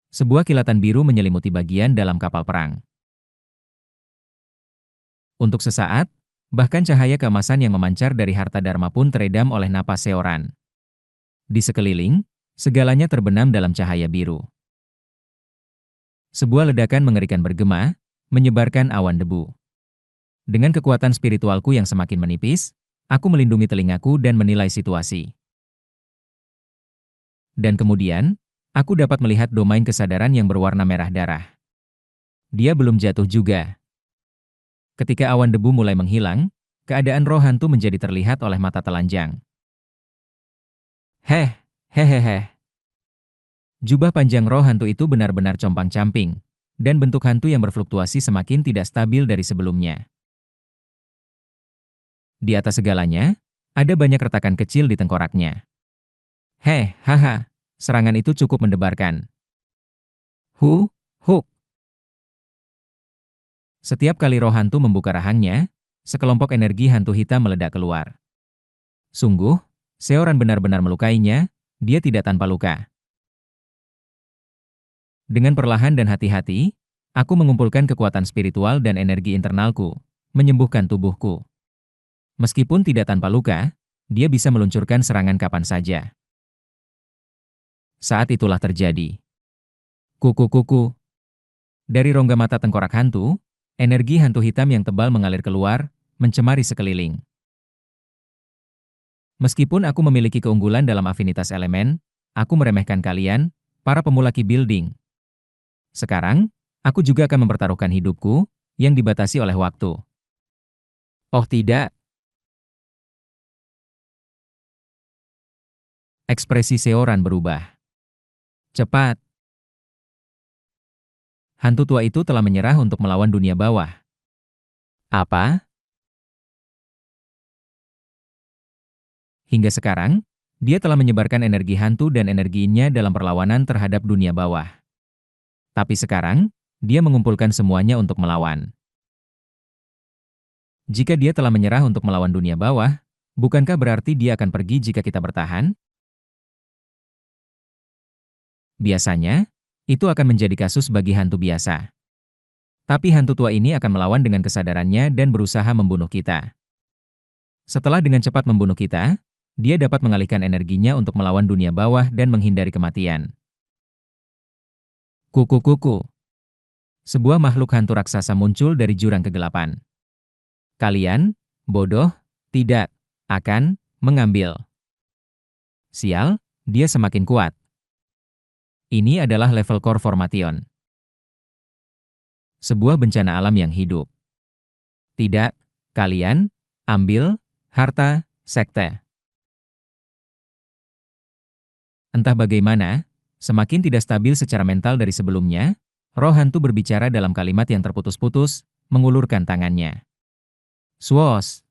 Sebuah kilatan biru menyelimuti bagian dalam kapal perang. Untuk sesaat, bahkan cahaya keemasan yang memancar dari harta dharma pun teredam oleh napas Seoran. Di sekeliling, segalanya terbenam dalam cahaya biru. Sebuah ledakan mengerikan bergema, menyebarkan awan debu. Dengan kekuatan spiritualku yang semakin menipis, aku melindungi telingaku dan menilai situasi. Dan kemudian, aku dapat melihat domain kesadaran yang berwarna merah darah. Dia belum jatuh juga. Ketika awan debu mulai menghilang, keadaan roh hantu menjadi terlihat oleh mata telanjang. Heh, hehehe. Jubah panjang roh hantu itu benar-benar compang-camping, dan bentuk hantu yang berfluktuasi semakin tidak stabil dari sebelumnya. Di atas segalanya, ada banyak retakan kecil di tengkoraknya. Heh, haha, serangan itu cukup mendebarkan. Hu, huk. Setiap kali roh hantu membuka rahangnya, sekelompok energi hantu hitam meledak keluar. Sungguh, Seoran benar-benar melukainya, dia tidak tanpa luka. Dengan perlahan dan hati-hati, aku mengumpulkan kekuatan spiritual dan energi internalku, menyembuhkan tubuhku. Meskipun tidak tanpa luka, dia bisa meluncurkan serangan kapan saja. Saat itulah terjadi. Kuku-kuku. Dari rongga mata tengkorak hantu, energi hantu hitam yang tebal mengalir keluar, mencemari sekeliling. Meskipun aku memiliki keunggulan dalam afinitas elemen, aku meremehkan kalian, para pemula Ki Building. Sekarang, aku juga akan mempertaruhkan hidupku, yang dibatasi oleh waktu. Oh tidak. Ekspresi Seoran berubah. Cepat. Hantu tua itu telah menyerah untuk melawan dunia bawah. Apa? Hingga sekarang, dia telah menyebarkan energi hantu dan energinya dalam perlawanan terhadap dunia bawah. Tapi sekarang, dia mengumpulkan semuanya untuk melawan. Jika dia telah menyerah untuk melawan dunia bawah, bukankah berarti dia akan pergi jika kita bertahan? Biasanya, itu akan menjadi kasus bagi hantu biasa. Tapi hantu tua ini akan melawan dengan kesadarannya dan berusaha membunuh kita. Setelah dengan cepat membunuh kita, dia dapat mengalihkan energinya untuk melawan dunia bawah dan menghindari kematian. Kuku-kuku. Sebuah makhluk hantu raksasa muncul dari jurang kegelapan. Kalian, bodoh, tidak akan mengambil. Sial, dia semakin kuat. Ini adalah level core formation. Sebuah bencana alam yang hidup. Tidak, kalian, ambil, harta, sekte. Entah bagaimana, semakin tidak stabil secara mental dari sebelumnya, roh hantu berbicara dalam kalimat yang terputus-putus, mengulurkan tangannya. Swos.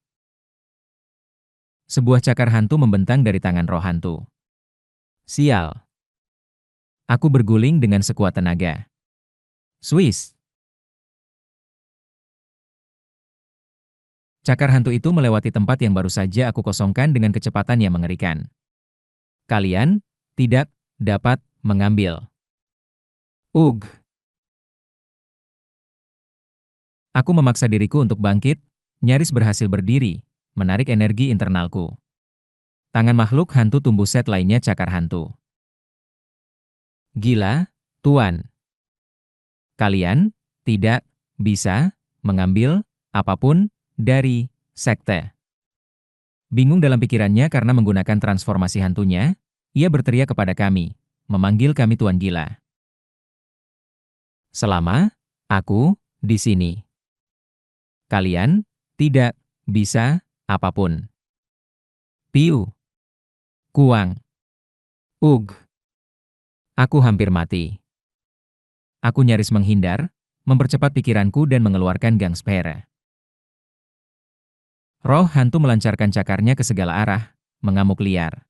Sebuah cakar hantu membentang dari tangan roh hantu. Sial. Aku berguling dengan sekuat tenaga. Swiss. Cakar hantu itu melewati tempat yang baru saja aku kosongkan dengan kecepatan yang mengerikan. Kalian tidak dapat mengambil. Ugh. Aku memaksa diriku untuk bangkit, nyaris berhasil berdiri, menarik energi internalku. Tangan makhluk hantu tumbuh set lainnya cakar hantu. Gila, Tuan. Kalian tidak bisa mengambil apapun dari sekte. Bingung dalam pikirannya karena menggunakan transformasi hantunya, ia berteriak kepada kami, memanggil kami Tuan Gila. Selama aku di sini, kalian tidak bisa apapun. Piu. Kuang. Ugh. Aku hampir mati. Aku nyaris menghindar, mempercepat pikiranku dan mengeluarkan gang sphere. Roh hantu melancarkan cakarnya ke segala arah, mengamuk liar.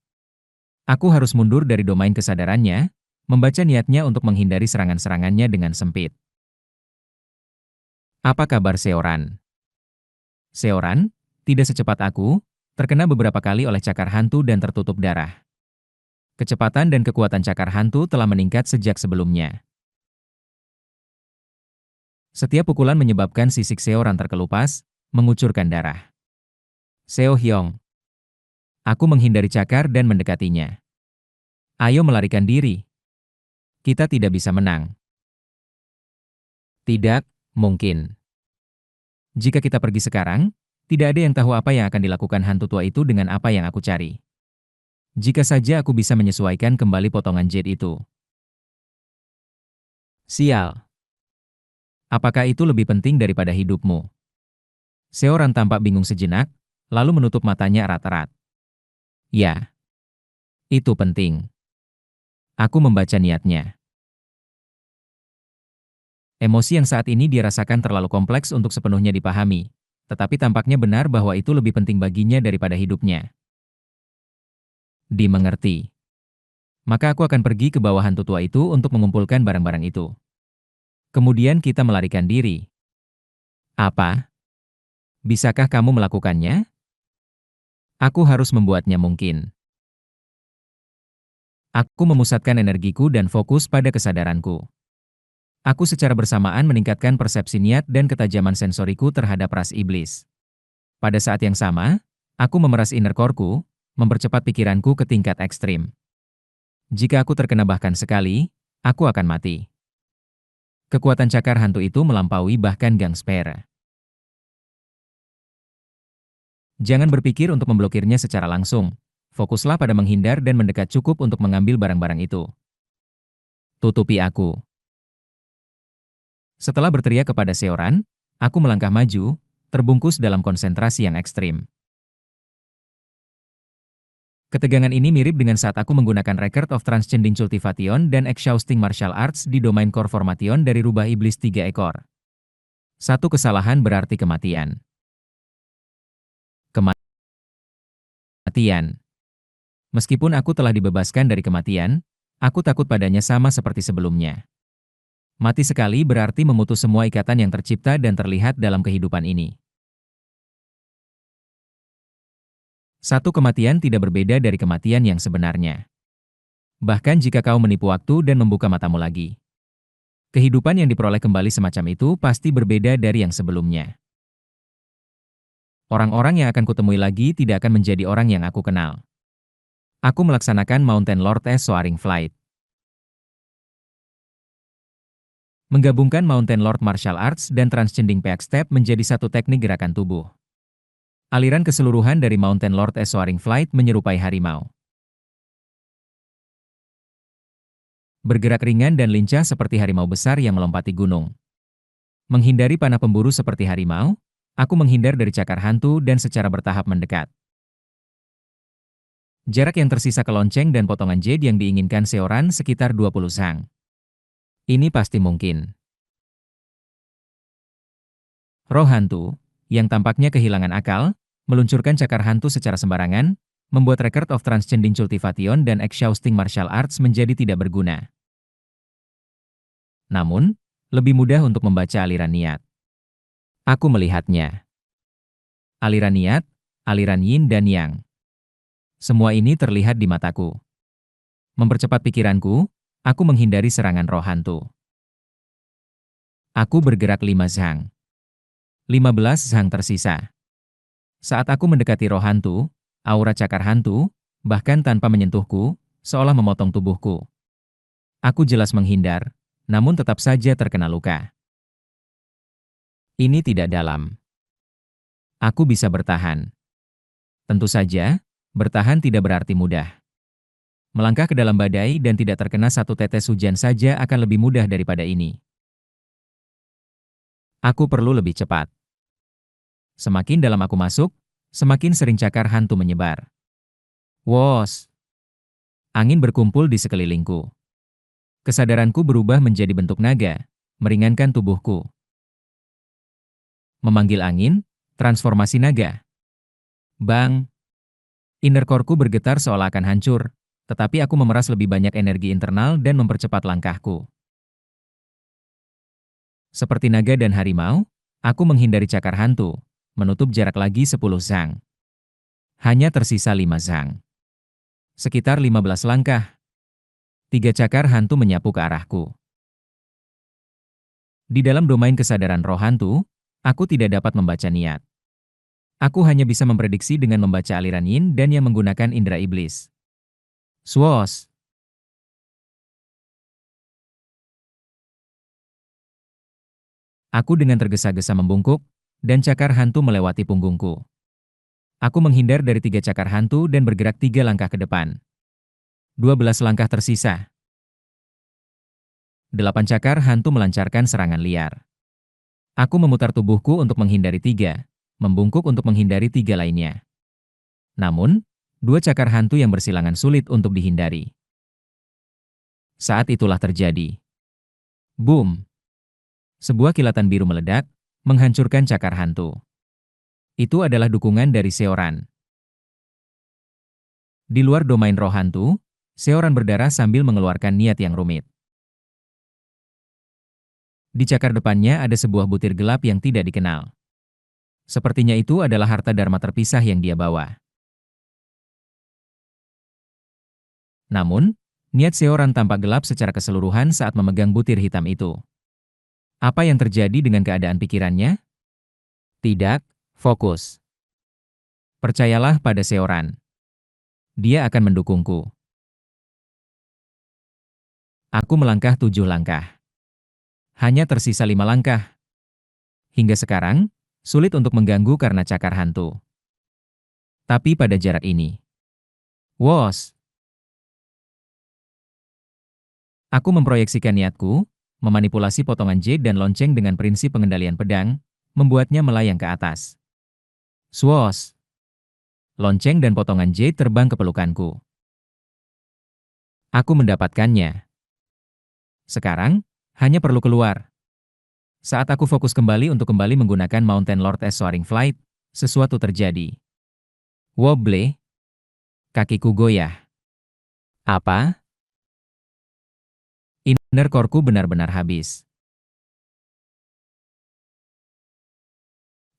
Aku harus mundur dari domain kesadarannya, membaca niatnya untuk menghindari serangan-serangannya dengan sempit. Apa kabar Seoran? Seoran, tidak secepat aku, terkena beberapa kali oleh cakar hantu dan tertutup darah. Kecepatan dan kekuatan cakar hantu telah meningkat sejak sebelumnya. Setiap pukulan menyebabkan sisik Seoran terkelupas, mengucurkan darah. Seo Hyong. Aku menghindari cakar dan mendekatinya. Ayo melarikan diri. Kita tidak bisa menang. Tidak, mungkin. Jika kita pergi sekarang, tidak ada yang tahu apa yang akan dilakukan hantu tua itu dengan apa yang aku cari. Jika saja aku bisa menyesuaikan kembali potongan jade itu. Sial. Apakah itu lebih penting daripada hidupmu? Seoran tampak bingung sejenak, lalu menutup matanya erat-erat. Ya, itu penting. Aku membaca niatnya. Emosi yang saat ini dia rasakan terlalu kompleks untuk sepenuhnya dipahami, tetapi tampaknya benar bahwa itu lebih penting baginya daripada hidupnya. Dimengerti. Maka aku akan pergi ke bawah hantu tua itu untuk mengumpulkan barang-barang itu. Kemudian kita melarikan diri. Apa? Bisakah kamu melakukannya? Aku harus membuatnya mungkin. Aku memusatkan energiku dan fokus pada kesadaranku. Aku secara bersamaan meningkatkan persepsi niat dan ketajaman sensoriku terhadap ras iblis. Pada saat yang sama, aku memeras inner core-ku, mempercepat pikiranku ke tingkat ekstrim. Jika aku terkena bahkan sekali, aku akan mati. Kekuatan cakar hantu itu melampaui bahkan Gang Spare. Jangan berpikir untuk memblokirnya secara langsung. Fokuslah pada menghindar dan mendekat cukup untuk mengambil barang-barang itu. Tutupi aku. Setelah berteriak kepada Seoran, aku melangkah maju, terbungkus dalam konsentrasi yang ekstrim. Ketegangan ini mirip dengan saat aku menggunakan Record of Transcending Cultivation dan Exhausting Martial Arts di domain Core Formation dari Rubah Iblis 3 ekor. Satu kesalahan berarti kematian. Kematian. Meskipun aku telah dibebaskan dari kematian, aku takut padanya sama seperti sebelumnya. Mati sekali berarti memutus semua ikatan yang tercipta dan terlihat dalam kehidupan ini. Satu kematian tidak berbeda dari kematian yang sebenarnya. Bahkan jika kau menipu waktu dan membuka matamu lagi. Kehidupan yang diperoleh kembali semacam itu pasti berbeda dari yang sebelumnya. Orang-orang yang akan kutemui lagi tidak akan menjadi orang yang aku kenal. Aku melaksanakan Mountain Lord S Soaring Flight. Menggabungkan Mountain Lord Martial Arts dan Transcending Peak Step menjadi satu teknik gerakan tubuh. Aliran keseluruhan dari Mountain Lord S Soaring Flight menyerupai harimau. Bergerak ringan dan lincah seperti harimau besar yang melompati gunung. Menghindari panah pemburu seperti harimau, aku menghindar dari cakar hantu dan secara bertahap mendekat. Jarak yang tersisa ke lonceng dan potongan jade yang diinginkan Seoran sekitar 20 sang. Ini pasti mungkin. Roh hantu, yang tampaknya kehilangan akal, meluncurkan cakar hantu secara sembarangan, membuat Record of Transcending Cultivation dan Exhausting Martial Arts menjadi tidak berguna. Namun, lebih mudah untuk membaca aliran niat. Aku melihatnya. Aliran niat, aliran yin dan yang. Semua ini terlihat di mataku. Mempercepat pikiranku, aku menghindari serangan roh hantu. Aku bergerak 5 zhang. 15 zhang tersisa. Saat aku mendekati roh hantu, aura cakar hantu, bahkan tanpa menyentuhku, seolah memotong tubuhku. Aku jelas menghindar, namun tetap saja terkena luka. Ini tidak dalam. Aku bisa bertahan. Tentu saja, bertahan tidak berarti mudah. Melangkah ke dalam badai dan tidak terkena satu tetes hujan saja akan lebih mudah daripada ini. Aku perlu lebih cepat. Semakin dalam aku masuk, semakin sering cakar hantu menyebar. Wos! Angin berkumpul di sekelilingku. Kesadaranku berubah menjadi bentuk naga, meringankan tubuhku. Memanggil angin, transformasi naga. Bang! Inner core-ku bergetar seolah akan hancur, tetapi aku memeras lebih banyak energi internal dan mempercepat langkahku. Seperti naga dan harimau, aku menghindari cakar hantu, menutup jarak lagi 10 zhang. Hanya tersisa 5 zhang. Sekitar 15 langkah. 3 cakar hantu menyapu ke arahku. Di dalam domain kesadaran roh hantu, aku tidak dapat membaca niat. Aku hanya bisa memprediksi dengan membaca aliran yin dan yang menggunakan indera iblis. Swos. Aku dengan tergesa-gesa membungkuk, dan cakar hantu melewati punggungku. Aku menghindar dari 3 cakar hantu dan bergerak 3 langkah ke depan. 12 langkah tersisa. 8 cakar hantu melancarkan serangan liar. Aku memutar tubuhku untuk menghindari 3, membungkuk untuk menghindari 3 lainnya. Namun, 2 cakar hantu yang bersilangan sulit untuk dihindari. Saat itulah terjadi. Boom! Sebuah kilatan biru meledak, menghancurkan cakar hantu. Itu adalah dukungan dari Seoran. Di luar domain roh hantu, Seoran berdarah sambil mengeluarkan niat yang rumit. Di cakar depannya ada sebuah butir gelap yang tidak dikenal. Sepertinya itu adalah harta dharma terpisah yang dia bawa. Namun, niat Seoran tampak gelap secara keseluruhan saat memegang butir hitam itu. Apa yang terjadi dengan keadaan pikirannya? Tidak, fokus. Percayalah pada Seoran. Dia akan mendukungku. Aku melangkah 7 langkah. Hanya tersisa 5 langkah. Hingga sekarang, sulit untuk mengganggu karena cakar hantu. Tapi pada jarak ini. Wos! Aku memproyeksikan niatku, memanipulasi potongan jade dan lonceng dengan prinsip pengendalian pedang, membuatnya melayang ke atas. Swos! Lonceng dan potongan jade terbang ke pelukanku. Aku mendapatkannya. Sekarang, hanya perlu keluar. Saat aku fokus kembali untuk kembali menggunakan Mountain Lord S Soaring Flight, sesuatu terjadi. Wobble. Kakiku goyah. Apa? Inner core-ku benar-benar habis.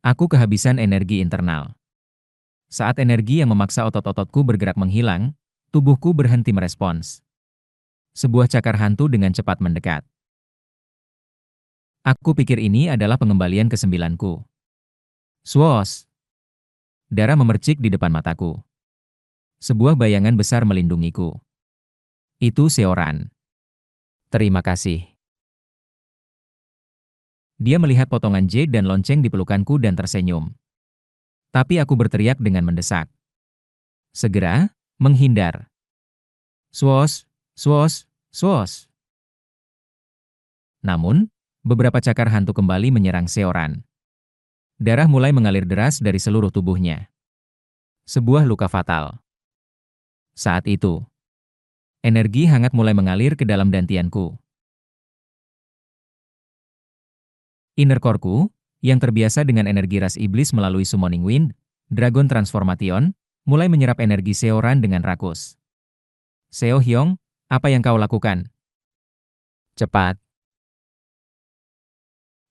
Aku kehabisan energi internal. Saat energi yang memaksa otot-ototku bergerak menghilang, tubuhku berhenti merespons. Sebuah cakar hantu dengan cepat mendekat. Aku pikir ini adalah pengembalian kesembilanku. Swos! Darah memercik di depan mataku. Sebuah bayangan besar melindungiku. Itu Seoran. Terima kasih. Dia melihat potongan jade dan lonceng di pelukanku dan tersenyum. Tapi aku berteriak dengan mendesak. Segera, menghindar. Swos, swos, swos. Namun, beberapa cakar hantu kembali menyerang Seoran. Darah mulai mengalir deras dari seluruh tubuhnya. Sebuah luka fatal. Saat itu, energi hangat mulai mengalir ke dalam dantianku. Inner core-ku, yang terbiasa dengan energi ras iblis melalui Summoning Wind, Dragon Transformation, mulai menyerap energi Seoran dengan rakus. Seo Hyong, apa yang kau lakukan? Cepat.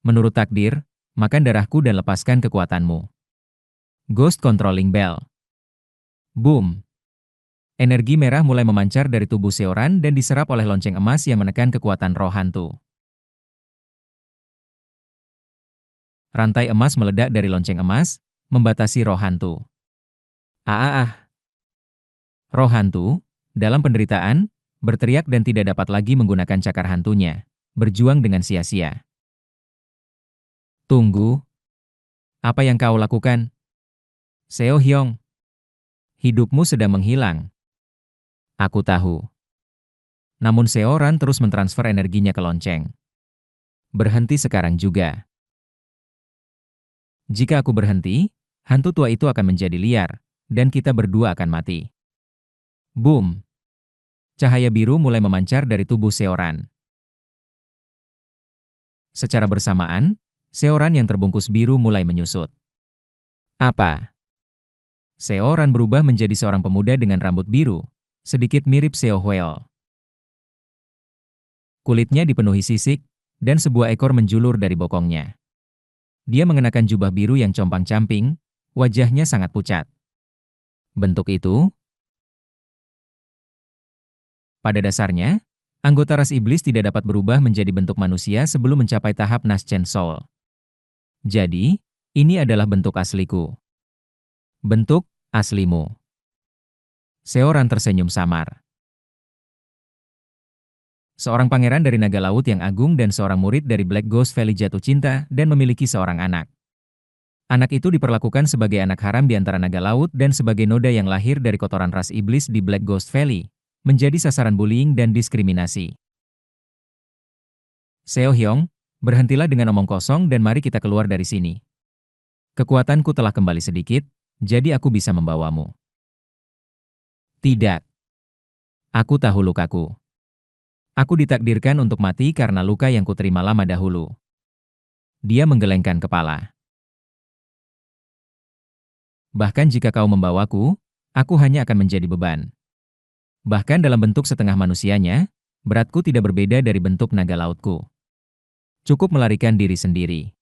Menurut takdir, makan darahku dan lepaskan kekuatanmu. Ghost Controlling Bell. Boom. Energi merah mulai memancar dari tubuh Seoran dan diserap oleh lonceng emas yang menekan kekuatan roh hantu. Rantai emas meledak dari lonceng emas, membatasi roh hantu. Roh hantu, dalam penderitaan, berteriak dan tidak dapat lagi menggunakan cakar hantunya, berjuang dengan sia-sia. Tunggu. Apa yang kau lakukan? Seo Hyong. Hidupmu sedang menghilang. Aku tahu. Namun Seoran terus mentransfer energinya ke lonceng. Berhenti sekarang juga. Jika aku berhenti, hantu tua itu akan menjadi liar, dan kita berdua akan mati. Boom! Cahaya biru mulai memancar dari tubuh Seoran. Secara bersamaan, Seoran yang terbungkus biru mulai menyusut. Apa? Seoran berubah menjadi seorang pemuda dengan rambut biru, sedikit mirip Seo Hweo. Kulitnya dipenuhi sisik, dan sebuah ekor menjulur dari bokongnya. Dia mengenakan jubah biru yang compang-camping, wajahnya sangat pucat. Bentuk itu, pada dasarnya, Anggota ras iblis tidak dapat berubah menjadi bentuk manusia sebelum mencapai tahap Naschen Soul. Jadi, ini adalah bentuk asliku. Bentuk aslimu. Seoran tersenyum samar. Seorang pangeran dari naga laut yang agung dan seorang murid dari Black Ghost Valley jatuh cinta dan memiliki seorang anak. Anak itu diperlakukan sebagai anak haram di antara naga laut dan sebagai noda yang lahir dari kotoran ras iblis di Black Ghost Valley, menjadi sasaran bullying dan diskriminasi. Seo Hyong, berhentilah dengan omong kosong dan mari kita keluar dari sini. Kekuatanku telah kembali sedikit, jadi aku bisa membawamu. Tidak. Aku tahu lukaku. Aku ditakdirkan untuk mati karena luka yang kuterima lama dahulu. Dia menggelengkan kepala. Bahkan jika kau membawaku, aku hanya akan menjadi beban. Bahkan dalam bentuk setengah manusianya, beratku tidak berbeda dari bentuk naga lautku. Cukup melarikan diri sendiri.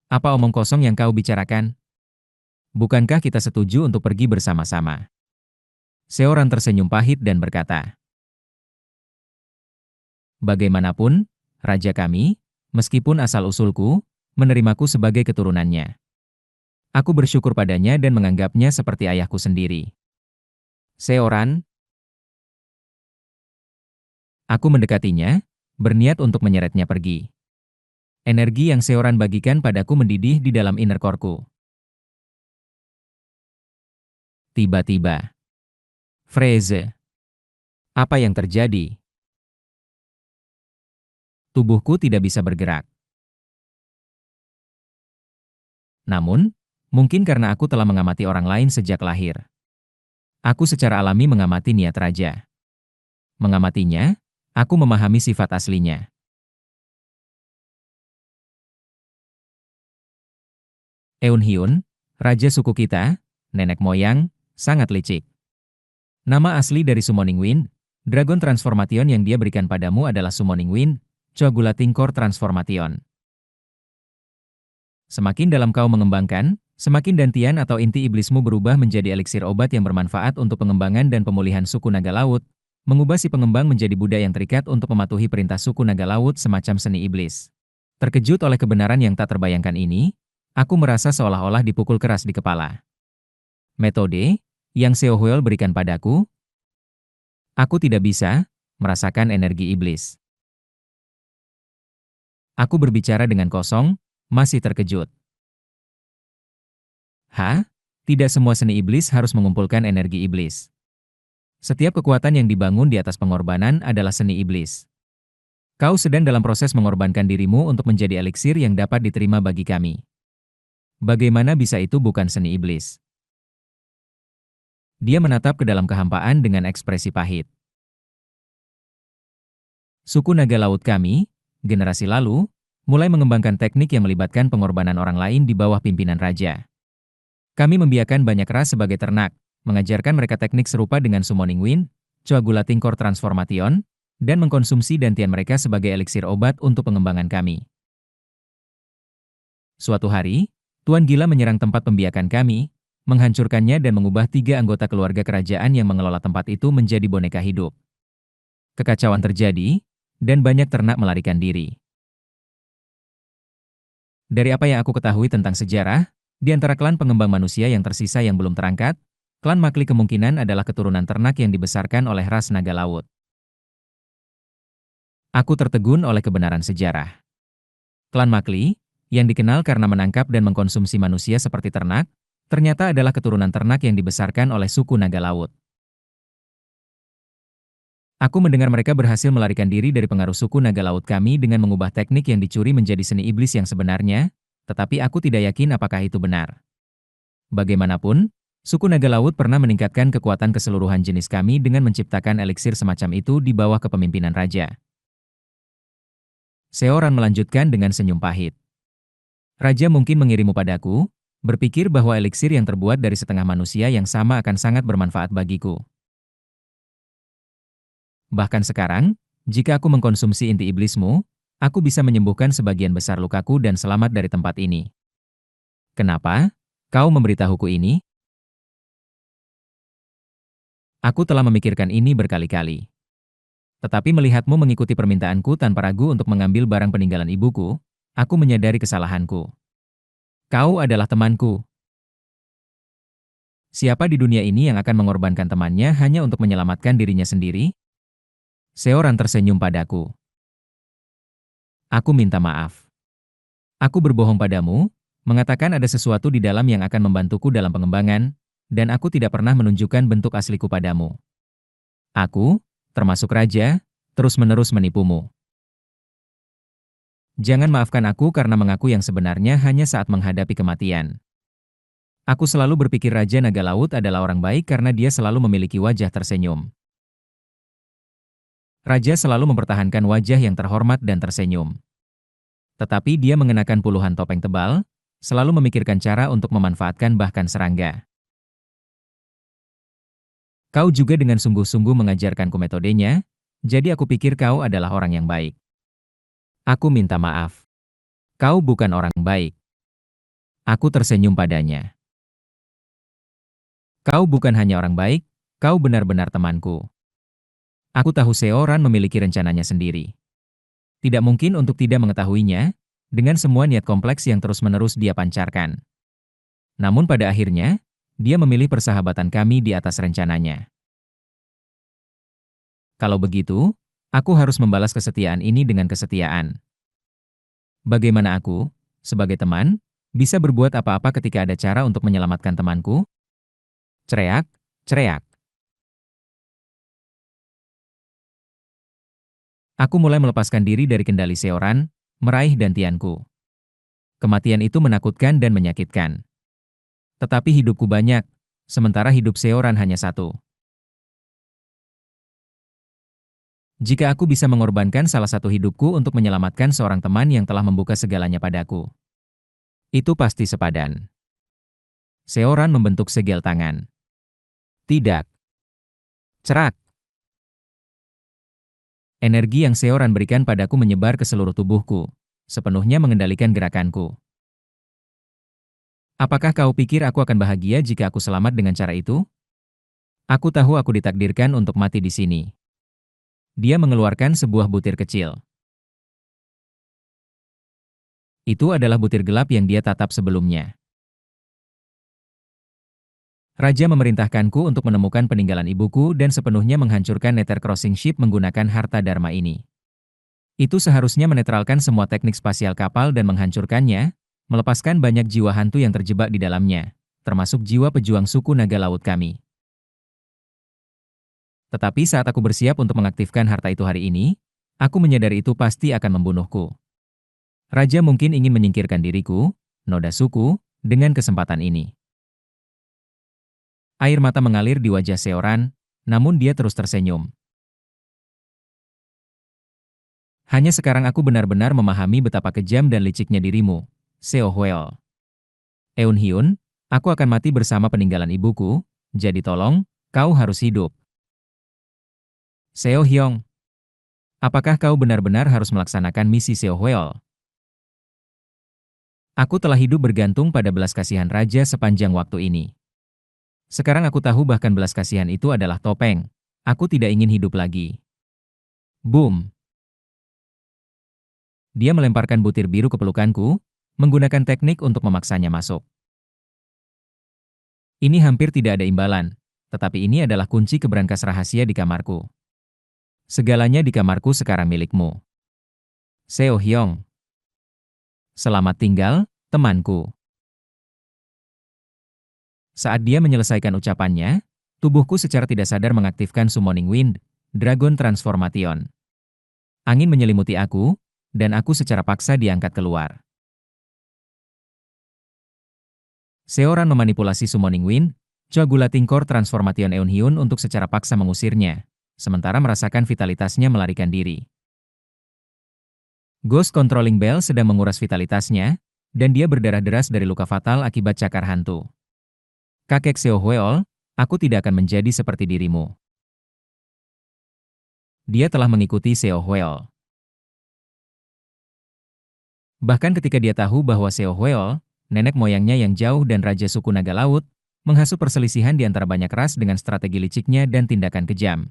Apa omong kosong yang kau bicarakan? Bukankah kita setuju untuk pergi bersama-sama? Seoran tersenyum pahit dan berkata, bagaimanapun, raja kami, meskipun asal-usulku, menerimaku sebagai keturunannya. Aku bersyukur padanya dan menganggapnya seperti ayahku sendiri. Seoran, aku mendekatinya, berniat untuk menyeretnya pergi. Energi yang Seoran bagikan padaku mendidih di dalam inner core-ku. Tiba-tiba, Freze. Apa yang terjadi? Tubuhku tidak bisa bergerak. Namun, mungkin karena aku telah mengamati orang lain sejak lahir. Aku secara alami mengamati niat raja. Mengamatinya, aku memahami sifat aslinya. Eun Hyun, raja suku kita, nenek moyang, sangat licik. Nama asli dari Summoning Wind, Dragon Transformation yang dia berikan padamu adalah Summoning Wind, Coagulating Core Transformation. Semakin dalam kau mengembangkan, semakin dantian atau inti iblismu berubah menjadi eliksir obat yang bermanfaat untuk pengembangan dan pemulihan suku naga laut, mengubah si pengembang menjadi budak yang terikat untuk mematuhi perintah suku naga laut semacam seni iblis. Terkejut oleh kebenaran yang tak terbayangkan ini, aku merasa seolah-olah dipukul keras di kepala. Metode yang Seo Huel berikan padaku, aku tidak bisa merasakan energi iblis. Aku berbicara dengan kosong, masih terkejut. Hah? Tidak semua seni iblis harus mengumpulkan energi iblis. Setiap kekuatan yang dibangun di atas pengorbanan adalah seni iblis. Kau sedang dalam proses mengorbankan dirimu untuk menjadi eliksir yang dapat diterima bagi kami. Bagaimana bisa itu bukan seni iblis? Dia menatap ke dalam kehampaan dengan ekspresi pahit. Suku naga laut kami, generasi lalu, mulai mengembangkan teknik yang melibatkan pengorbanan orang lain di bawah pimpinan raja. Kami membiarkan banyak ras sebagai ternak, mengajarkan mereka teknik serupa dengan Summoning Wind, Coagulating Core Transformation, dan mengkonsumsi dantian mereka sebagai eliksir obat untuk pengembangan kami. Suatu hari, Tuan Gila menyerang tempat pembiakan kami, menghancurkannya dan mengubah 3 anggota keluarga kerajaan yang mengelola tempat itu menjadi boneka hidup. Kekacauan terjadi, dan banyak ternak melarikan diri. Dari apa yang aku ketahui tentang sejarah, di antara klan pengembang manusia yang tersisa yang belum terangkat, klan Makli kemungkinan adalah keturunan ternak yang dibesarkan oleh ras naga laut. Aku tertegun oleh kebenaran sejarah. Klan Makli, yang dikenal karena menangkap dan mengkonsumsi manusia seperti ternak, ternyata adalah keturunan ternak yang dibesarkan oleh suku naga laut. Aku mendengar mereka berhasil melarikan diri dari pengaruh suku naga laut kami dengan mengubah teknik yang dicuri menjadi seni iblis yang sebenarnya, tetapi aku tidak yakin apakah itu benar. Bagaimanapun, suku naga laut pernah meningkatkan kekuatan keseluruhan jenis kami dengan menciptakan eliksir semacam itu di bawah kepemimpinan raja. Seoran melanjutkan dengan senyum pahit. Raja mungkin mengirimu padaku, berpikir bahwa eliksir yang terbuat dari setengah manusia yang sama akan sangat bermanfaat bagiku. Bahkan sekarang, jika aku mengkonsumsi inti iblismu, aku bisa menyembuhkan sebagian besar lukaku dan selamat dari tempat ini. Kenapa? Kau memberitahuku ini? Aku telah memikirkan ini berkali-kali. Tetapi melihatmu mengikuti permintaanku tanpa ragu untuk mengambil barang peninggalan ibuku, aku menyadari kesalahanku. Kau adalah temanku. Siapa di dunia ini yang akan mengorbankan temannya hanya untuk menyelamatkan dirinya sendiri? Seoran tersenyum padaku. Aku minta maaf. Aku berbohong padamu, mengatakan ada sesuatu di dalam yang akan membantuku dalam pengembangan, dan aku tidak pernah menunjukkan bentuk asliku padamu. Aku, termasuk raja, terus-menerus menipumu. Jangan maafkan aku karena mengaku yang sebenarnya hanya saat menghadapi kematian. Aku selalu berpikir Raja Naga Laut adalah orang baik karena dia selalu memiliki wajah tersenyum. Raja selalu mempertahankan wajah yang terhormat dan tersenyum. Tetapi dia mengenakan puluhan topeng tebal, selalu memikirkan cara untuk memanfaatkan bahkan serangga. Kau juga dengan sungguh-sungguh mengajarkanku metodenya, jadi aku pikir kau adalah orang yang baik. Aku minta maaf. Kau bukan orang baik. Aku tersenyum padanya. Kau bukan hanya orang baik, kau benar-benar temanku. Aku tahu Seoran memiliki rencananya sendiri. Tidak mungkin untuk tidak mengetahuinya, dengan semua niat kompleks yang terus-menerus dia pancarkan. Namun pada akhirnya, dia memilih persahabatan kami di atas rencananya. Kalau begitu, aku harus membalas kesetiaan ini dengan kesetiaan. Bagaimana aku, sebagai teman, bisa berbuat apa-apa ketika ada cara untuk menyelamatkan temanku? Cereak, cereak. Aku mulai melepaskan diri dari kendali Seoran, meraih dantianku. Kematian itu menakutkan dan menyakitkan. Tetapi hidupku banyak, sementara hidup Seoran hanya satu. Jika aku bisa mengorbankan salah satu hidupku untuk menyelamatkan seorang teman yang telah membuka segalanya padaku, itu pasti sepadan. Seoran membentuk segel tangan. Tidak. Cerak. Energi yang Seoran berikan padaku menyebar ke seluruh tubuhku, sepenuhnya mengendalikan gerakanku. Apakah kau pikir aku akan bahagia jika aku selamat dengan cara itu? Aku tahu aku ditakdirkan untuk mati di sini. Dia mengeluarkan sebuah butir kecil. Itu adalah butir gelap yang dia tatap sebelumnya. Raja memerintahkanku untuk menemukan peninggalan ibuku dan sepenuhnya menghancurkan Nether Crossing Ship menggunakan harta dharma ini. Itu seharusnya menetralkan semua teknik spasial kapal dan menghancurkannya, melepaskan banyak jiwa hantu yang terjebak di dalamnya, termasuk jiwa pejuang suku naga laut kami. Tetapi saat aku bersiap untuk mengaktifkan harta itu hari ini, aku menyadari itu pasti akan membunuhku. Raja mungkin ingin menyingkirkan diriku, noda suku, dengan kesempatan ini. Air mata mengalir di wajah Seoran, namun dia terus tersenyum. Hanya sekarang aku benar-benar memahami betapa kejam dan liciknya dirimu, Seo Hwel. Eun Hyun, aku akan mati bersama peninggalan ibuku, jadi tolong, kau harus hidup. Seo Hyong, apakah kau benar-benar harus melaksanakan misi Seo Hwel? Aku telah hidup bergantung pada belas kasihan raja sepanjang waktu ini. Sekarang aku tahu bahkan belas kasihan itu adalah topeng. Aku tidak ingin hidup lagi. Boom! Dia melemparkan butir biru ke pelukanku, menggunakan teknik untuk memaksanya masuk. Ini hampir tidak ada imbalan, tetapi ini adalah kunci keberangkas rahasia di kamarku. Segalanya di kamarku sekarang milikmu. Seo Hyong. Selamat tinggal, temanku. Saat dia menyelesaikan ucapannya, tubuhku secara tidak sadar mengaktifkan Summoning Wind, Dragon Transformation. Angin menyelimuti aku, dan aku secara paksa diangkat keluar. Seoran memanipulasi Summoning Wind, Coagulating Core Transformation Eun Hyun untuk secara paksa mengusirnya, sementara merasakan vitalitasnya melarikan diri. Ghost Controlling Bell sedang menguras vitalitasnya, dan dia berdarah deras dari luka fatal akibat cakar hantu. Kakek Seo Hweol, aku tidak akan menjadi seperti dirimu. Dia telah mengikuti Seo Hweol. Bahkan ketika dia tahu bahwa Seo Hweol, nenek moyangnya yang jauh dan raja suku naga laut, menghasut perselisihan di antara banyak ras dengan strategi liciknya dan tindakan kejam.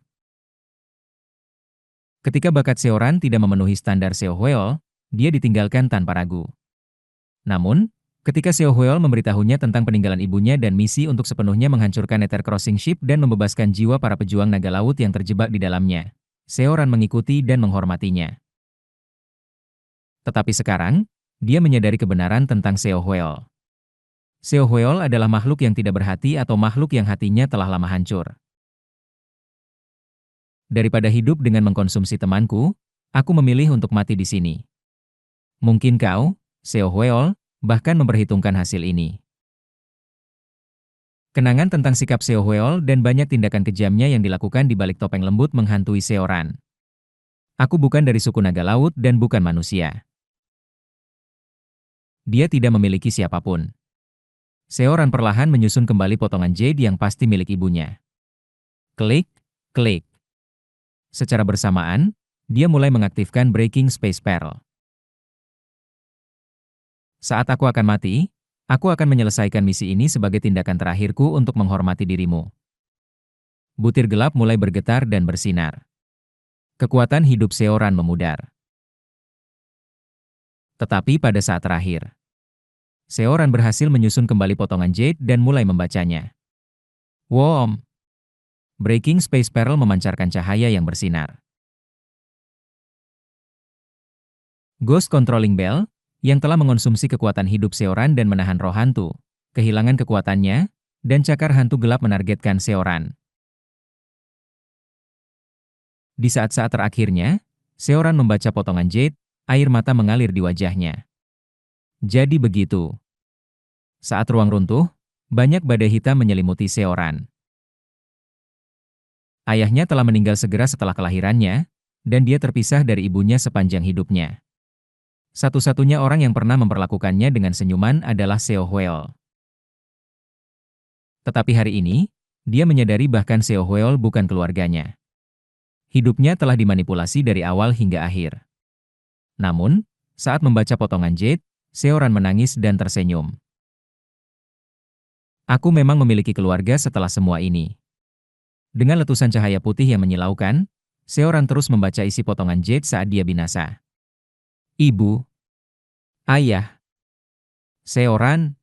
Ketika bakat Seoran tidak memenuhi standar Seo Hweol, dia ditinggalkan tanpa ragu. Namun, ketika Seo Hweol memberitahunya tentang peninggalan ibunya dan misi untuk sepenuhnya menghancurkan Nether Crossing Ship dan membebaskan jiwa para pejuang naga laut yang terjebak di dalamnya, Seoran mengikuti dan menghormatinya. Tetapi sekarang, dia menyadari kebenaran tentang Seo Hweol. Seo Hweol adalah makhluk yang tidak berhati atau makhluk yang hatinya telah lama hancur. Daripada hidup dengan mengkonsumsi temanku, aku memilih untuk mati di sini. Mungkin kau, Seo Hweol, bahkan memperhitungkan hasil ini. Kenangan tentang sikap Seo Hweol dan banyak tindakan kejamnya yang dilakukan di balik topeng lembut menghantui Seoran. Aku bukan dari suku naga laut dan bukan manusia. Dia tidak memiliki siapapun. Seoran perlahan menyusun kembali potongan jade yang pasti milik ibunya. Klik, klik. Secara bersamaan, dia mulai mengaktifkan Breaking Space Pearl. Saat aku akan mati, aku akan menyelesaikan misi ini sebagai tindakan terakhirku untuk menghormati dirimu. Butir gelap mulai bergetar dan bersinar. Kekuatan hidup Seoran memudar. Tetapi pada saat terakhir, Seoran berhasil menyusun kembali potongan jade dan mulai membacanya. Wom! Breaking Space Pearl memancarkan cahaya yang bersinar. Ghost Controlling Bell, yang telah mengonsumsi kekuatan hidup Seoran dan menahan roh hantu, kehilangan kekuatannya, dan cakar hantu gelap menargetkan Seoran. Di saat-saat terakhirnya, Seoran membaca potongan jade, air mata mengalir di wajahnya. Jadi begitu. Saat ruang runtuh, banyak badai hitam menyelimuti Seoran. Ayahnya telah meninggal segera setelah kelahirannya, dan dia terpisah dari ibunya sepanjang hidupnya. Satu-satunya orang yang pernah memperlakukannya dengan senyuman adalah Seo Hweol. Tetapi hari ini, dia menyadari bahkan Seo Hweol bukan keluarganya. Hidupnya telah dimanipulasi dari awal hingga akhir. Namun, saat membaca potongan jade, Seoran menangis dan tersenyum. Aku memang memiliki keluarga setelah semua ini. Dengan letusan cahaya putih yang menyilaukan, Seoran terus membaca isi potongan jade saat dia binasa. Ibu. Ayah. Seoran.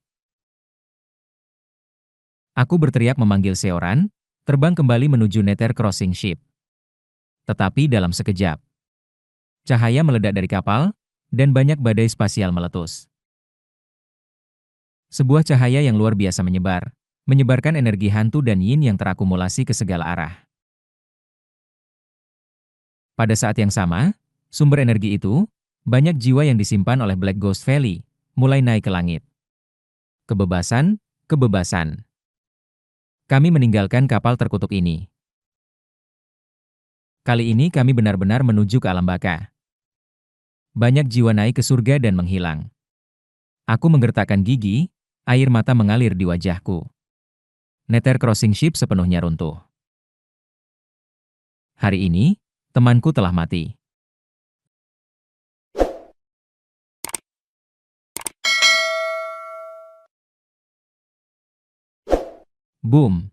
Aku berteriak memanggil Seoran, terbang kembali menuju Nether Crossing Ship. Tetapi dalam sekejap, cahaya meledak dari kapal, dan banyak badai spasial meletus. Sebuah cahaya yang luar biasa menyebarkan energi hantu dan yin yang terakumulasi ke segala arah. Pada saat yang sama, sumber energi itu, banyak jiwa yang disimpan oleh Black Ghost Valley, mulai naik ke langit. Kebebasan, kebebasan. Kami meninggalkan kapal terkutuk ini. Kali ini kami benar-benar menuju ke alam baka. Banyak jiwa naik ke surga dan menghilang. Aku menggertakkan gigi, air mata mengalir di wajahku. Nether Crossing Ship sepenuhnya runtuh. Hari ini, temanku telah mati. Boom!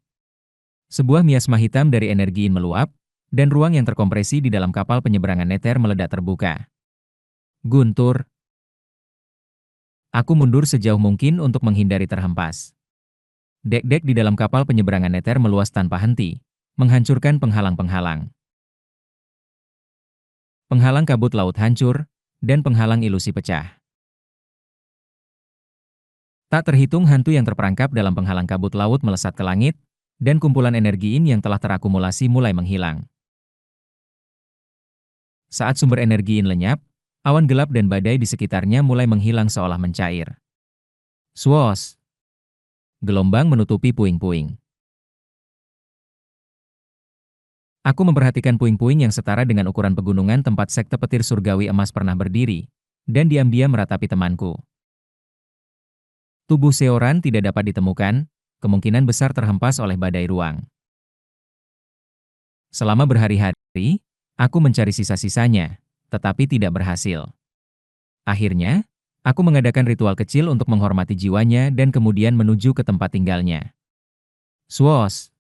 Sebuah miasma hitam dari energi yin meluap, dan ruang yang terkompresi di dalam kapal penyeberangan Nether meledak terbuka. Guntur. Aku mundur sejauh mungkin untuk menghindari terhempas. Dek-dek di dalam kapal penyeberangan Nether meluas tanpa henti, menghancurkan penghalang-penghalang. Penghalang kabut laut hancur, dan penghalang ilusi pecah. Tak terhitung hantu yang terperangkap dalam penghalang kabut laut melesat ke langit, dan kumpulan energi yin yang telah terakumulasi mulai menghilang. Saat sumber energi yin lenyap, awan gelap dan badai di sekitarnya mulai menghilang seolah mencair. Swoosh! Gelombang menutupi puing-puing. Aku memperhatikan puing-puing yang setara dengan ukuran pegunungan tempat sekte petir surgawi emas pernah berdiri, dan diam-diam meratapi temanku. Tubuh Seoran tidak dapat ditemukan, kemungkinan besar terhempas oleh badai ruang. Selama berhari-hari, aku mencari sisa-sisanya, tetapi tidak berhasil. Akhirnya, aku mengadakan ritual kecil untuk menghormati jiwanya dan kemudian menuju ke tempat tinggalnya. Swoosh!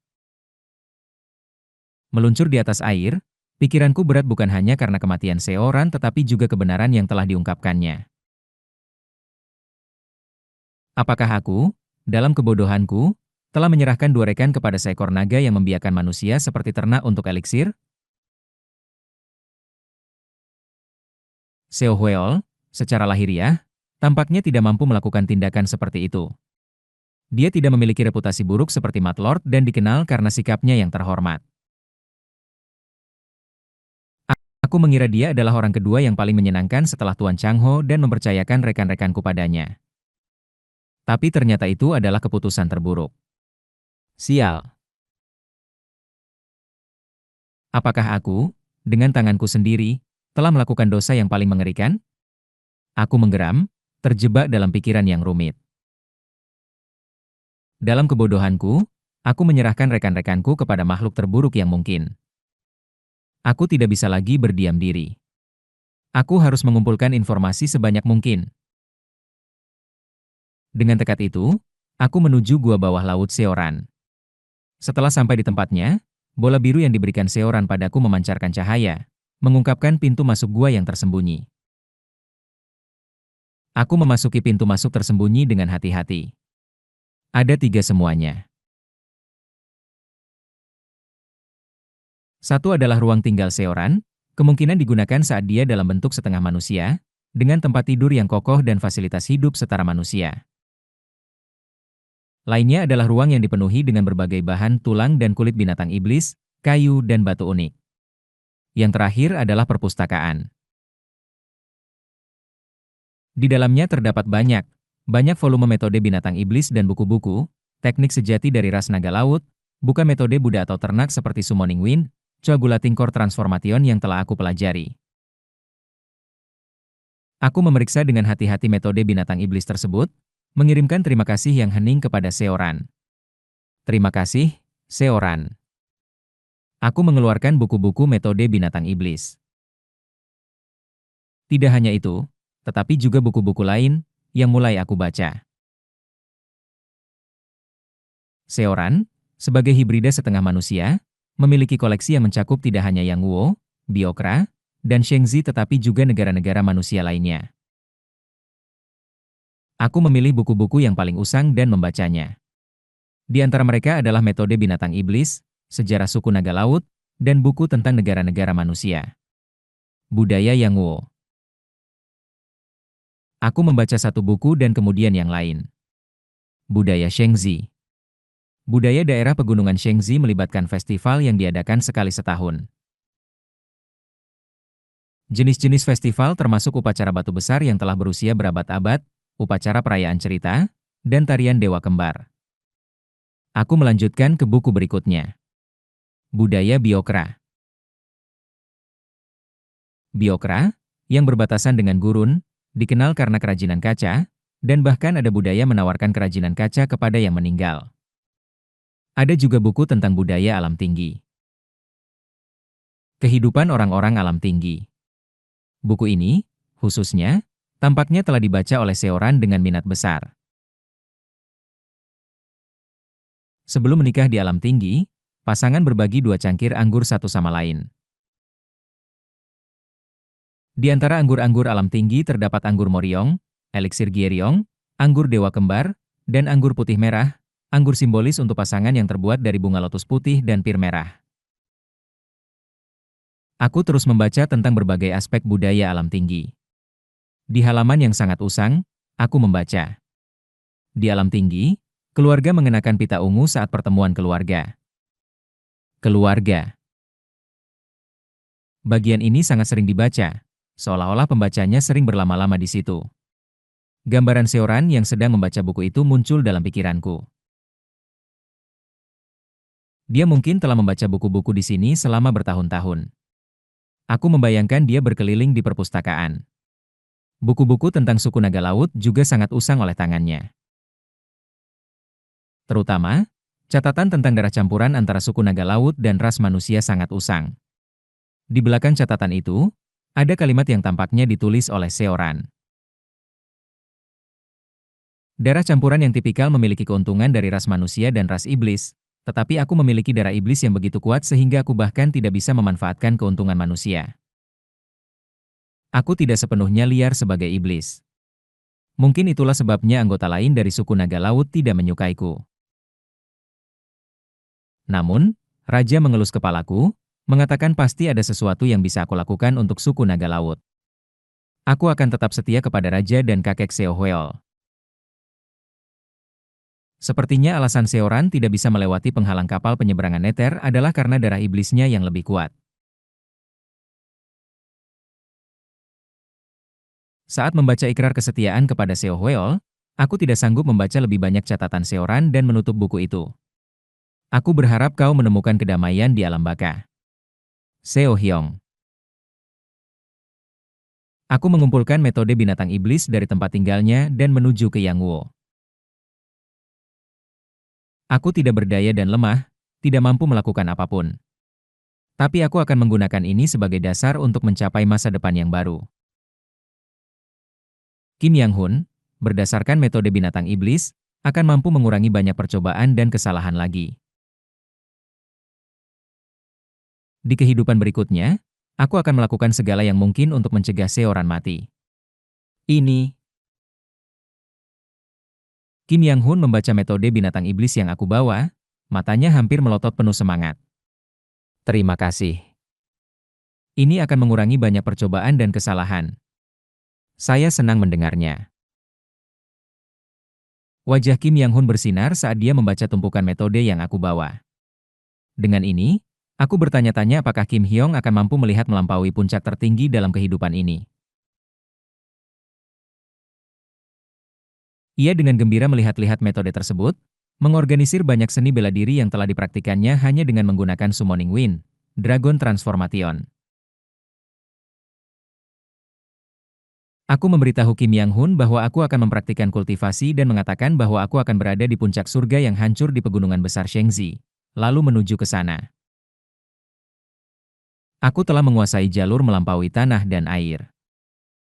Meluncur di atas air, Pikiranku berat bukan hanya karena kematian Seoran tetapi juga kebenaran yang telah diungkapkannya. Apakah aku, dalam kebodohanku, telah menyerahkan dua rekan kepada seekor naga yang membiarkan manusia seperti ternak untuk eliksir? Seo Hweol, secara lahiriah, tampaknya tidak mampu melakukan tindakan seperti itu. Dia tidak memiliki reputasi buruk seperti Mat Lord dan dikenal karena sikapnya yang terhormat. Aku mengira dia adalah orang kedua yang paling menyenangkan setelah Tuan Changho dan mempercayakan rekan-rekanku padanya. Tapi ternyata itu adalah keputusan terburuk. Sial. Apakah aku, dengan tanganku sendiri, telah melakukan dosa yang paling mengerikan? Aku menggeram, terjebak dalam pikiran yang rumit. Dalam kebodohanku, aku menyerahkan rekan-rekanku kepada makhluk terburuk yang mungkin. Aku tidak bisa lagi berdiam diri. Aku harus mengumpulkan informasi sebanyak mungkin. Dengan tekad itu, aku menuju gua bawah laut Seoran. Setelah sampai di tempatnya, bola biru yang diberikan Seoran padaku memancarkan cahaya, mengungkapkan pintu masuk gua yang tersembunyi. Aku memasuki pintu masuk tersembunyi dengan hati-hati. Ada tiga semuanya. Satu adalah ruang tinggal Seoran, kemungkinan digunakan saat dia dalam bentuk setengah manusia, dengan tempat tidur yang kokoh dan fasilitas hidup setara manusia. Lainnya adalah ruang yang dipenuhi dengan berbagai bahan tulang dan kulit binatang iblis, kayu dan batu unik. Yang terakhir adalah perpustakaan. Di dalamnya terdapat banyak volume metode binatang iblis dan buku-buku, teknik sejati dari ras naga laut, bukan metode Buddha atau ternak seperti Summoning Wind, Coagulating Core Transformation yang telah aku pelajari. Aku memeriksa dengan hati-hati metode binatang iblis tersebut, mengirimkan terima kasih yang hening kepada Seoran. Terima kasih, Seoran. Aku mengeluarkan buku-buku metode binatang iblis. Tidak hanya itu, tetapi juga buku-buku lain yang mulai aku baca. Seoran, sebagai hibrida setengah manusia, memiliki koleksi yang mencakup tidak hanya Yang Wuo, Biokra, dan Shengzi tetapi juga negara-negara manusia lainnya. Aku memilih buku-buku yang paling usang dan membacanya. Di antara mereka adalah metode binatang iblis, sejarah suku naga laut, dan buku tentang negara-negara manusia. Budaya Yang Wuo. Aku membaca satu buku dan kemudian yang lain. Budaya Shengzi. Budaya daerah pegunungan Shengzi melibatkan festival yang diadakan sekali setahun. Jenis-jenis festival termasuk upacara batu besar yang telah berusia berabad-abad, upacara perayaan cerita, dan tarian dewa kembar. Aku melanjutkan ke buku berikutnya. Budaya Biokra. Biokra, yang berbatasan dengan gurun, dikenal karena kerajinan kaca, dan bahkan ada budaya menawarkan kerajinan kaca kepada yang meninggal. Ada juga buku tentang budaya alam tinggi. Kehidupan orang-orang alam tinggi. Buku ini, khususnya, tampaknya telah dibaca oleh Seoran dengan minat besar. Sebelum menikah di alam tinggi, pasangan berbagi 2 cangkir anggur satu sama lain. Di antara anggur-anggur alam tinggi terdapat anggur Moriong, eliksir Gieriong, anggur dewa kembar, dan anggur putih merah, anggur simbolis untuk pasangan yang terbuat dari bunga lotus putih dan pir merah. Aku terus membaca tentang berbagai aspek budaya alam tinggi. Di halaman yang sangat usang, aku membaca. Di alam tinggi, keluarga mengenakan pita ungu saat pertemuan keluarga. Keluarga. Bagian ini sangat sering dibaca, seolah-olah pembacanya sering berlama-lama di situ. Gambaran Seoran yang sedang membaca buku itu muncul dalam pikiranku. Dia mungkin telah membaca buku-buku di sini selama bertahun-tahun. Aku membayangkan dia berkeliling di perpustakaan. Buku-buku tentang suku naga laut juga sangat usang oleh tangannya. Terutama, catatan tentang darah campuran antara suku naga laut dan ras manusia sangat usang. Di belakang catatan itu, ada kalimat yang tampaknya ditulis oleh Seoran. Darah campuran yang tipikal memiliki keuntungan dari ras manusia dan ras iblis, Tetapi aku memiliki darah iblis yang begitu kuat sehingga aku bahkan tidak bisa memanfaatkan keuntungan manusia. Aku tidak sepenuhnya liar sebagai iblis. Mungkin itulah sebabnya anggota lain dari suku naga laut tidak menyukaiku. Namun, Raja mengelus kepalaku, mengatakan pasti ada sesuatu yang bisa aku lakukan untuk suku naga laut. Aku akan tetap setia kepada Raja dan kakek Seohweol. Sepertinya alasan Seoran tidak bisa melewati penghalang kapal penyeberangan Nether adalah karena darah iblisnya yang lebih kuat. Saat membaca ikrar kesetiaan kepada Seohweol, aku tidak sanggup membaca lebih banyak catatan Seoran dan menutup buku itu. Aku berharap kau menemukan kedamaian di alam baka. Seo Hyong. Aku mengumpulkan metode binatang iblis dari tempat tinggalnya dan menuju ke Yangwo. Aku tidak berdaya dan lemah, tidak mampu melakukan apapun. Tapi aku akan menggunakan ini sebagai dasar untuk mencapai masa depan yang baru. Kim Yang-hun, berdasarkan metode binatang iblis, akan mampu mengurangi banyak percobaan dan kesalahan lagi. Di kehidupan berikutnya, aku akan melakukan segala yang mungkin untuk mencegah Seoran mati. Ini. Kim Yang-hun membaca metode binatang iblis yang aku bawa, matanya hampir melotot penuh semangat. Terima kasih. Ini akan mengurangi banyak percobaan dan kesalahan. Saya senang mendengarnya. Wajah Kim Yang-hun bersinar saat dia membaca tumpukan metode yang aku bawa. Dengan ini, aku bertanya-tanya apakah Kim Hyong akan mampu melihat melampaui puncak tertinggi dalam kehidupan ini. Ia dengan gembira melihat-lihat metode tersebut, mengorganisir banyak seni bela diri yang telah dipraktikannya hanya dengan menggunakan Summoning Wind, Dragon Transformation. Aku memberitahu Kim Yang-hun bahwa aku akan mempraktikkan kultivasi dan mengatakan bahwa aku akan berada di puncak surga yang hancur di pegunungan besar Shengzi, lalu menuju ke sana. Aku telah menguasai jalur melampaui tanah dan air.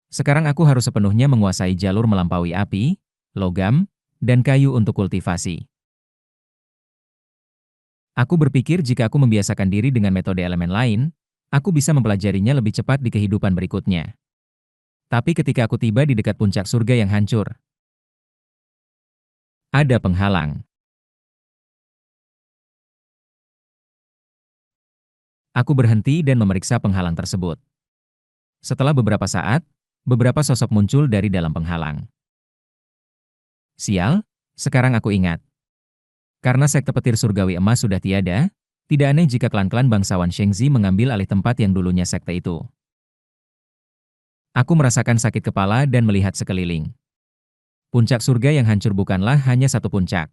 Sekarang aku harus sepenuhnya menguasai jalur melampaui api, logam, dan kayu untuk kultivasi. Aku berpikir jika aku membiasakan diri dengan metode elemen lain, aku bisa mempelajarinya lebih cepat di kehidupan berikutnya. Tapi ketika aku tiba di dekat puncak surga yang hancur, ada penghalang. Aku berhenti dan memeriksa penghalang tersebut. Setelah beberapa saat, beberapa sosok muncul dari dalam penghalang. Sial, sekarang aku ingat. Karena sekte petir surgawi emas sudah tiada, tidak aneh jika klan-klan bangsawan Shengzi mengambil alih tempat yang dulunya sekte itu. Aku merasakan sakit kepala dan melihat sekeliling. Puncak surga yang hancur bukanlah hanya satu puncak.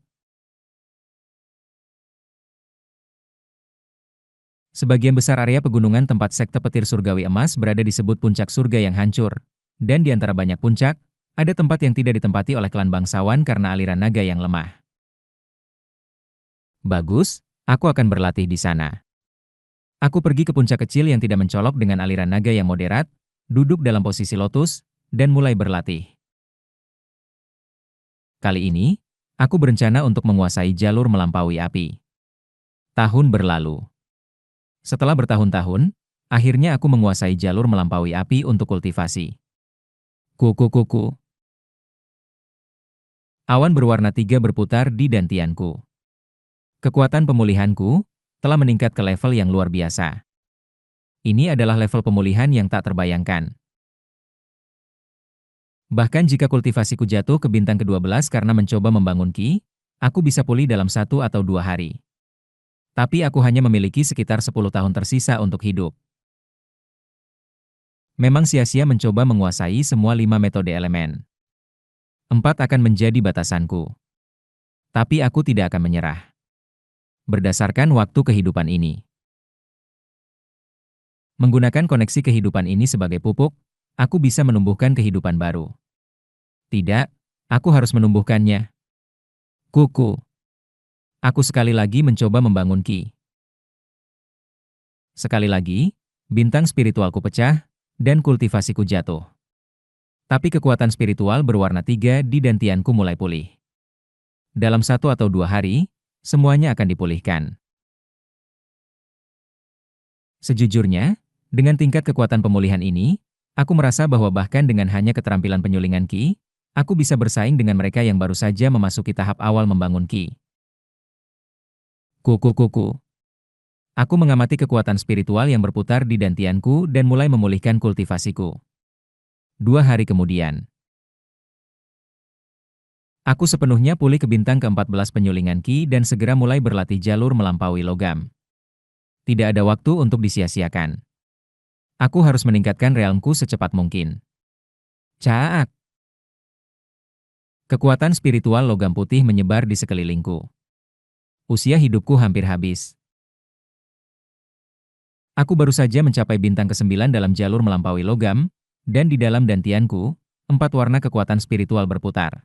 Sebagian besar area pegunungan tempat sekte petir surgawi emas berada disebut puncak surga yang hancur, dan di antara banyak puncak, ada tempat yang tidak ditempati oleh klan bangsawan karena aliran naga yang lemah. Bagus, aku akan berlatih di sana. Aku pergi ke puncak kecil yang tidak mencolok dengan aliran naga yang moderat, duduk dalam posisi lotus, dan mulai berlatih. Kali ini, aku berencana untuk menguasai jalur melampaui api. Tahun berlalu. Setelah bertahun-tahun, akhirnya aku menguasai jalur melampaui api untuk kultivasi. Kuku-kuku. Awan berwarna 3 berputar di dantianku. Kekuatan pemulihanku telah meningkat ke level yang luar biasa. Ini adalah level pemulihan yang tak terbayangkan. Bahkan jika kultivasiku jatuh ke bintang ke-12 karena mencoba membangun ki, aku bisa pulih dalam 1 atau 2 hari. Tapi aku hanya memiliki sekitar 10 tahun tersisa untuk hidup. Memang sia-sia mencoba menguasai semua 5 metode elemen. 4 akan menjadi batasanku. Tapi aku tidak akan menyerah. Berdasarkan waktu kehidupan ini. Menggunakan koneksi kehidupan ini sebagai pupuk, aku bisa menumbuhkan kehidupan baru. Tidak, aku harus menumbuhkannya. Kuku. Aku sekali lagi mencoba membangun ki. Sekali lagi, bintang spiritualku pecah, dan kultivasiku jatuh. Tapi kekuatan spiritual berwarna 3 di dantianku mulai pulih. Dalam 1 atau 2 hari, semuanya akan dipulihkan. Sejujurnya, dengan tingkat kekuatan pemulihan ini, aku merasa bahwa bahkan dengan hanya keterampilan penyulingan ki, aku bisa bersaing dengan mereka yang baru saja memasuki tahap awal membangun ki. Kuku. Aku mengamati kekuatan spiritual yang berputar di dantianku dan mulai memulihkan kultivasiku. 2 hari kemudian, aku sepenuhnya pulih ke bintang ke-14 penyulingan ki dan segera mulai berlatih jalur melampaui logam. Tidak ada waktu untuk disia-siakan. Aku harus meningkatkan realmku secepat mungkin. Caak! Kekuatan spiritual logam putih menyebar di sekelilingku. Usia hidupku hampir habis. Aku baru saja mencapai bintang ke-9 dalam jalur melampaui logam, dan di dalam dantianku, 4 warna kekuatan spiritual berputar.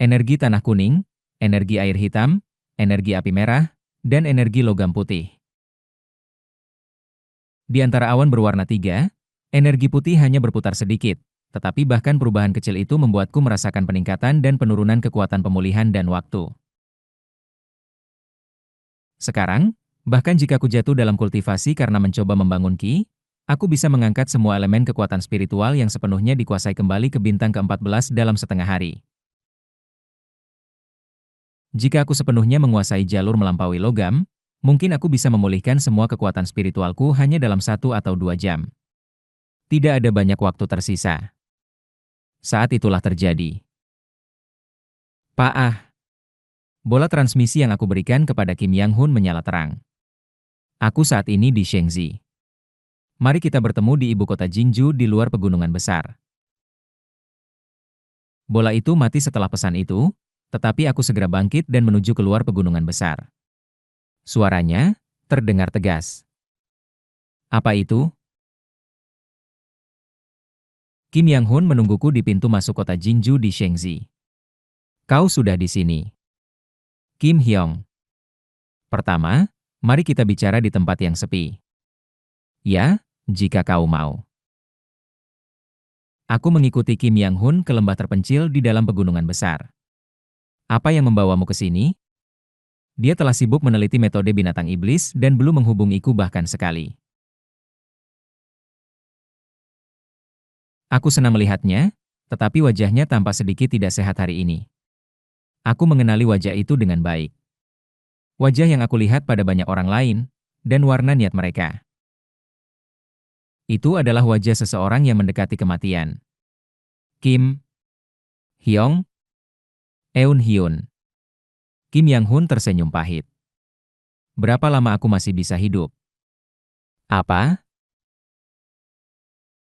Energi tanah kuning, energi air hitam, energi api merah, dan energi logam putih. Di antara awan berwarna 3, energi putih hanya berputar sedikit, tetapi bahkan perubahan kecil itu membuatku merasakan peningkatan dan penurunan kekuatan pemulihan dan waktu. Sekarang, bahkan jika aku jatuh dalam kultivasi karena mencoba membangun ki, aku bisa mengangkat semua elemen kekuatan spiritual yang sepenuhnya dikuasai kembali ke bintang ke-14 dalam setengah hari. Jika aku sepenuhnya menguasai jalur melampaui logam, mungkin aku bisa memulihkan semua kekuatan spiritualku hanya dalam 1 atau 2 jam. Tidak ada banyak waktu tersisa. Saat itulah terjadi. Paah! Bola transmisi yang aku berikan kepada Kim Yang Hun menyala terang. Aku saat ini di Shengzi. Mari kita bertemu di ibu kota Jingju di luar pegunungan besar. Bola itu mati setelah pesan itu, tetapi aku segera bangkit dan menuju keluar pegunungan besar. Suaranya terdengar tegas. Apa itu? Kim Yang Hun menungguku di pintu masuk kota Jingju di Shengzi. Kau sudah di sini. Kim Hyong. Pertama, mari kita bicara di tempat yang sepi. Ya, jika kau mau. Aku mengikuti Kim Yang Hun ke lembah terpencil di dalam pegunungan besar. Apa yang membawamu ke sini? Dia telah sibuk meneliti metode binatang iblis dan belum menghubungiku bahkan sekali. Aku senang melihatnya, tetapi wajahnya tampak sedikit tidak sehat hari ini. Aku mengenali wajah itu dengan baik. Wajah yang aku lihat pada banyak orang lain, dan warna niat mereka. Itu adalah wajah seseorang yang mendekati kematian. Kim Hyong, Eun Hyun. Kim Yang Hun tersenyum pahit. Berapa lama aku masih bisa hidup? Apa?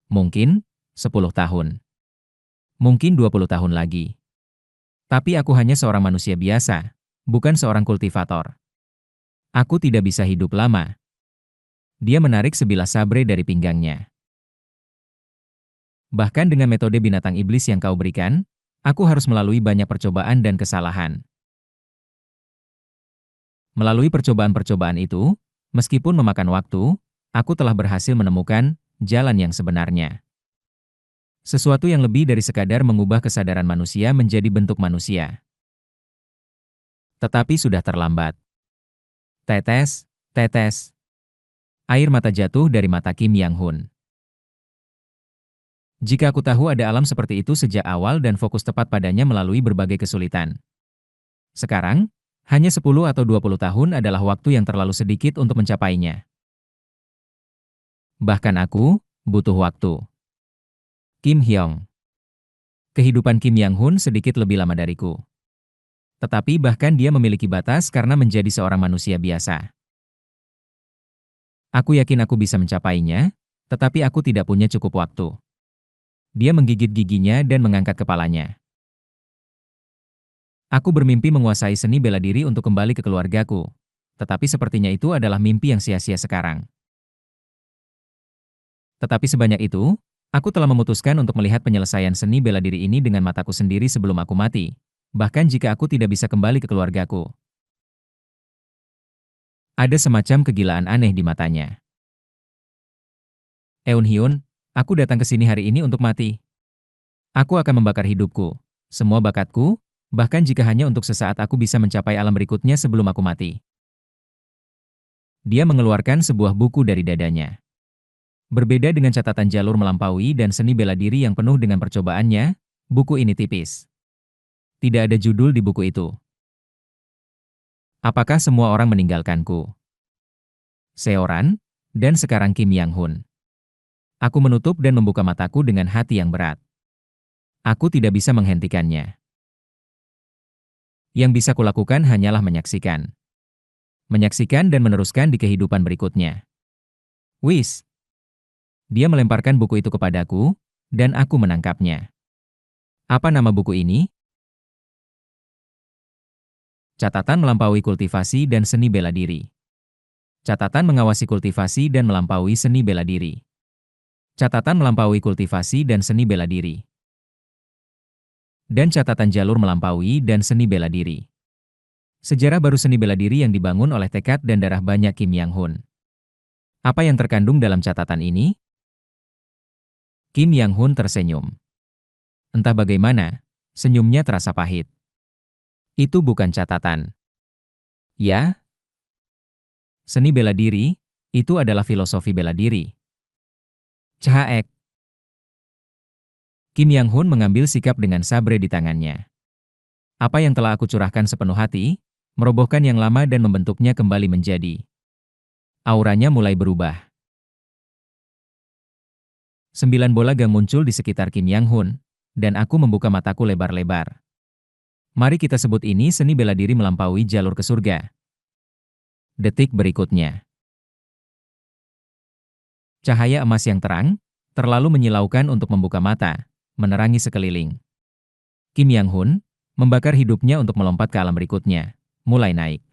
Mungkin 10 tahun. Mungkin 20 tahun lagi. Tapi aku hanya seorang manusia biasa, bukan seorang kultivator. Aku tidak bisa hidup lama. Dia menarik sebilah sabre dari pinggangnya. Bahkan dengan metode binatang iblis yang kau berikan, aku harus melalui banyak percobaan dan kesalahan. Melalui percobaan-percobaan itu, meskipun memakan waktu, aku telah berhasil menemukan jalan yang sebenarnya. Sesuatu yang lebih dari sekadar mengubah kesadaran manusia menjadi bentuk manusia. Tetapi sudah terlambat. Tetes, tetes. Air mata jatuh dari mata Kim Yang Hun. Jika aku tahu ada alam seperti itu sejak awal dan fokus tepat padanya melalui berbagai kesulitan. Sekarang, hanya 10 atau 20 tahun adalah waktu yang terlalu sedikit untuk mencapainya. Bahkan aku butuh waktu. Kim Hyong. Kehidupan Kim Yang Hun sedikit lebih lama dariku. Tetapi bahkan dia memiliki batas karena menjadi seorang manusia biasa. Aku yakin aku bisa mencapainya, tetapi aku tidak punya cukup waktu. Dia menggigit giginya dan mengangkat kepalanya. Aku bermimpi menguasai seni bela diri untuk kembali ke keluargaku. Tetapi sepertinya itu adalah mimpi yang sia-sia sekarang. Tetapi sebanyak itu, aku telah memutuskan untuk melihat penyelesaian seni bela diri ini dengan mataku sendiri sebelum aku mati. Bahkan jika aku tidak bisa kembali ke keluargaku. Ada semacam kegilaan aneh di matanya. Eun Hyun, aku datang ke sini hari ini untuk mati. Aku akan membakar hidupku, semua bakatku, Bahkan jika hanya untuk sesaat aku bisa mencapai alam berikutnya sebelum aku mati. Dia mengeluarkan sebuah buku dari dadanya. Berbeda dengan catatan jalur melampaui dan seni bela diri yang penuh dengan percobaannya, buku ini tipis. Tidak ada judul di buku itu. Apakah semua orang meninggalkanku? Seoran, dan sekarang Kim Yang-hun. Aku menutup dan membuka mataku dengan hati yang berat. Aku tidak bisa menghentikannya. Yang bisa kulakukan hanyalah menyaksikan. Menyaksikan dan meneruskan di kehidupan berikutnya. Wis. Dia melemparkan buku itu kepadaku, dan aku menangkapnya. Apa nama buku ini? Catatan melampaui kultivasi dan seni bela diri. Catatan mengawasi kultivasi dan melampaui seni bela diri. Catatan melampaui kultivasi dan seni bela diri. Dan catatan jalur melampaui dan seni bela diri. Sejarah baru seni bela diri yang dibangun oleh tekad dan darah banyak Kim Yang-hun. Apa yang terkandung dalam catatan ini? Kim Yang-hun tersenyum. Entah bagaimana, senyumnya terasa pahit. Itu bukan catatan. Ya? Seni bela diri, itu adalah filosofi bela diri. Cahek. Kim Yang-hun mengambil sikap dengan sabre di tangannya. Apa yang telah aku curahkan sepenuh hati, merobohkan yang lama dan membentuknya kembali menjadi. Auranya mulai berubah. 9 bola gang muncul di sekitar Kim Yang-hun, dan aku membuka mataku lebar-lebar. Mari kita sebut ini seni bela diri melampaui jalur ke surga. Detik berikutnya. Cahaya emas yang terang, terlalu menyilaukan untuk membuka mata, menerangi sekeliling. Kim Yang-hun membakar hidupnya untuk melompat ke alam berikutnya, mulai naik.